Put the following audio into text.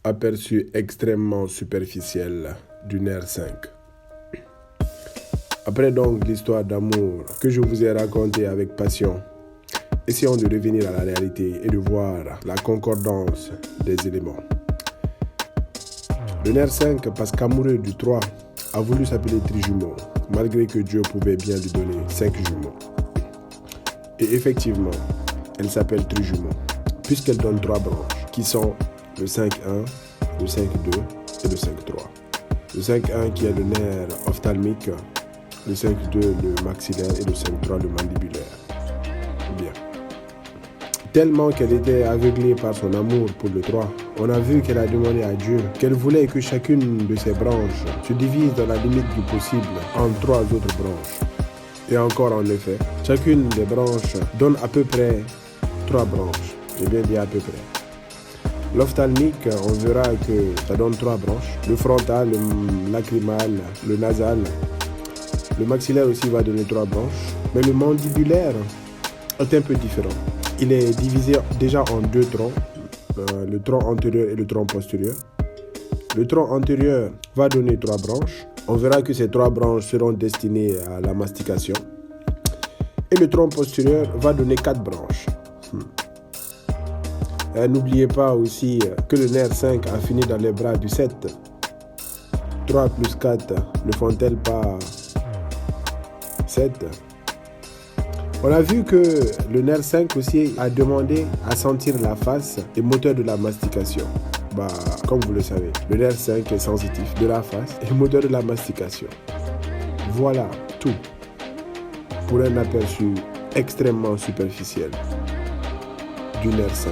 Aperçu extrêmement superficiel du nerf 5. Après donc l'histoire d'amour que je vous ai racontée avec passion, essayons de revenir à la réalité et de voir la concordance des éléments. Le nerf 5, parce qu'amoureux du 3, a voulu s'appeler trijumeau, malgré que Dieu pouvait bien lui donner 5 jumeaux. Et effectivement, elle s'appelle trijumeau, puisqu'elle donne 3 branches, qui sont le 5-1, le 5-2 et le 5-3. Le 5-1 qui est le nerf ophtalmique, le 5-2 le maxillaire et le 5-3 le mandibulaire. Bien. Tellement qu'elle était aveuglée par son amour pour le 3, on a vu qu'elle a demandé à Dieu qu'elle voulait que chacune de ses branches se divise dans la limite du possible en 3 autres branches. Et encore en effet, chacune des branches donne à peu près 3 branches. J'ai bien dit à peu près. L'ophtalmique, on verra que ça donne 3 branches. Le frontal, le lacrymal, le nasal. Le maxillaire aussi va donner 3 branches. Mais le mandibulaire est un peu différent. Il est divisé déjà en 2 troncs. Le tronc antérieur et le tronc postérieur. Le tronc antérieur va donner 3 branches. On verra que ces 3 branches seront destinées à la mastication. Et le tronc postérieur va donner 4 branches. N'oubliez pas aussi que le nerf 5 a fini dans les bras du 7. 3 plus 4 ne font-elles pas 7? On a vu que le nerf 5 aussi a demandé à sentir la face et moteur de la mastication. Comme vous le savez, le nerf 5 est sensitif de la face et moteur de la mastication. Voilà tout pour un aperçu extrêmement superficiel du nerf 5.